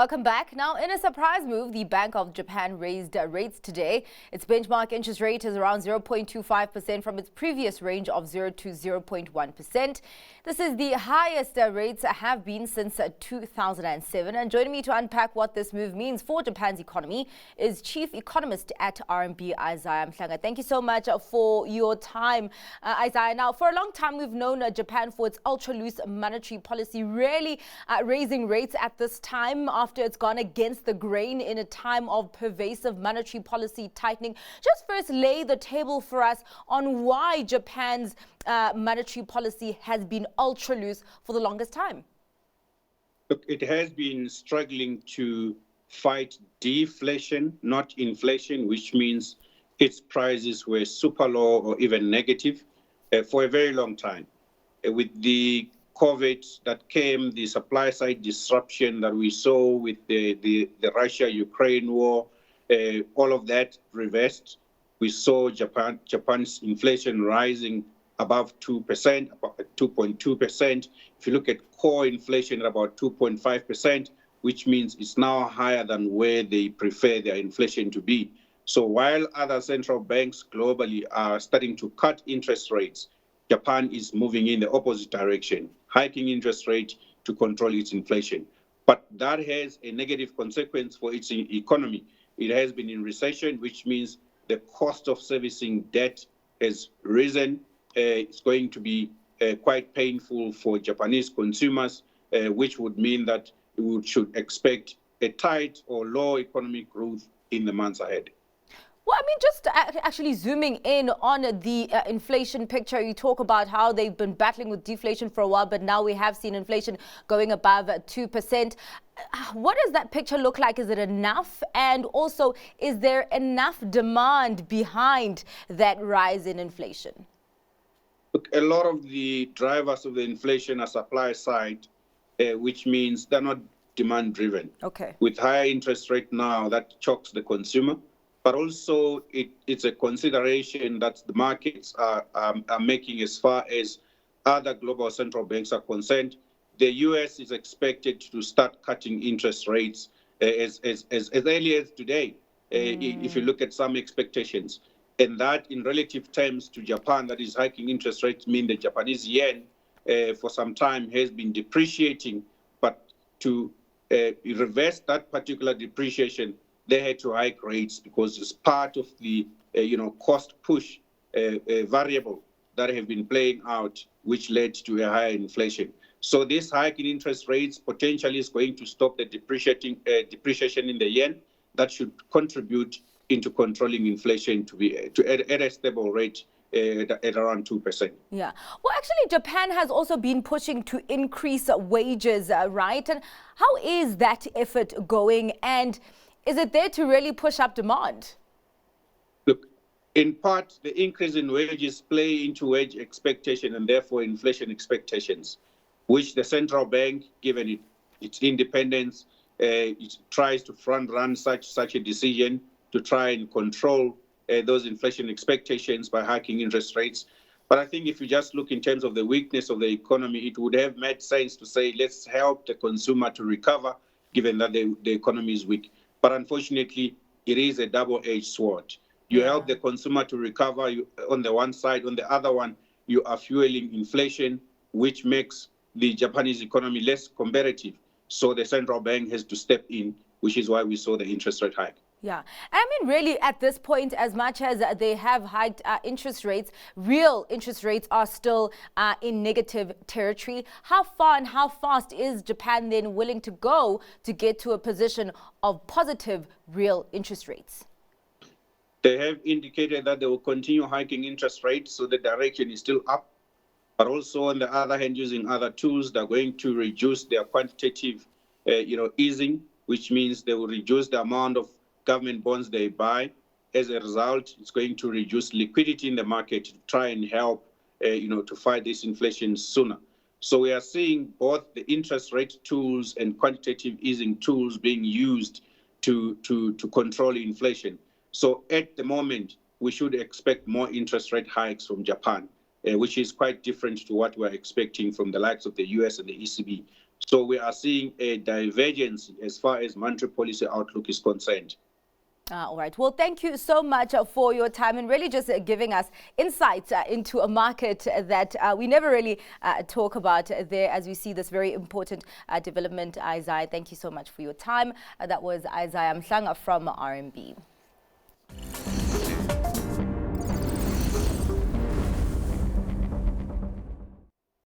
Welcome back. Now, in a surprise move, the Bank of Japan raised rates today. Its benchmark interest rate is around 0.25% from its previous range of 0 to 0.1%. This is the highest rates have been since 2007. And joining me to unpack what this move means for Japan's economy is Chief Economist at RMB, Isaah Mhlanga. Thank you so much for your time, Isaah. Now, for a long time, we've known Japan for its ultra-loose monetary policy, really raising rates at this time after it's gone against the grain in a time of pervasive monetary policy tightening. Just first lay the table for us on why Japan's monetary policy has been ultra loose for the longest time. Look, it has been struggling to fight deflation, not inflation, which means its prices were super low or even negative for a very long time. With the COVID that came, the supply side disruption that we saw with the Russia-Ukraine war, all of that reversed. We saw Japan's inflation rising above 2%, about 2.2%. If you look at core inflation at about 2.5%, which means it's now higher than where they prefer their inflation to be. So while other central banks globally are starting to cut interest rates, Japan is moving in the opposite direction, hiking interest rate to control its inflation. But that has a negative consequence for its economy. It has been in recession, which means the cost of servicing debt has risen. It's going to be quite painful for Japanese consumers, which would mean that we should expect a tight or low economic growth in the months ahead. Well, I mean, just actually zooming in on the inflation picture, you talk about how they've been battling with deflation for a while, but now we have seen inflation going above 2%. What does that picture look like? Is it enough? And also, is there enough demand behind that rise in inflation? Look, a lot of the drivers of the inflation are supply side, which means they're not demand driven. Okay. With higher interest rate now, that chokes the consumer. But also, it's a consideration that the markets are making as far as other global central banks are concerned. The U.S. is expected to start cutting interest rates as early as today, if you look at some expectations. And that, in relative terms to Japan, that is hiking interest rates, mean the Japanese yen for some time has been depreciating. But to reverse that particular depreciation, they had to hike rates because it's part of the cost push variable that have been playing out, which led to a higher inflation. So this hike in interest rates potentially is going to stop the depreciation in the yen. That should contribute into controlling inflation at a stable rate at around 2%. Yeah. Well, actually, Japan has also been pushing to increase wages, right? And how is that effort going? And is it there to really push up demand? Look, in part, the increase in wages play into wage expectation and therefore inflation expectations, which the central bank, given its independence, it tries to front run such a decision to try and control those inflation expectations by hiking interest rates. But I think if you just look in terms of the weakness of the economy, it would have made sense to say, let's help the consumer to recover, given that the economy is weak. But unfortunately, it is a double-edged sword. You help the consumer to recover on the one side. On the other one, you are fueling inflation, which makes the Japanese economy less competitive. So the central bank has to step in, which is why we saw the interest rate hike. Yeah. I mean, really, at this point, as much as they have hiked interest rates, real interest rates are still in negative territory. How far and how fast is Japan then willing to go to get to a position of positive real interest rates? They have indicated that they will continue hiking interest rates, so the direction is still up. But also, on the other hand, using other tools, they're going to reduce their quantitative easing, which means they will reduce the amount of government bonds they buy. As a result, it's going to reduce liquidity in the market to try and help, to fight this inflation sooner. So we are seeing both the interest rate tools and quantitative easing tools being used to control inflation. So at the moment, we should expect more interest rate hikes from Japan, which is quite different to what we're expecting from the likes of the US and the ECB. So we are seeing a divergence as far as monetary policy outlook is concerned. All right. Well, thank you so much for your time and really just giving us insights into a market that we never really talk about there as we see this very important development. Isaah, thank you so much for your time. That was Isaah Mhlanga from RMB.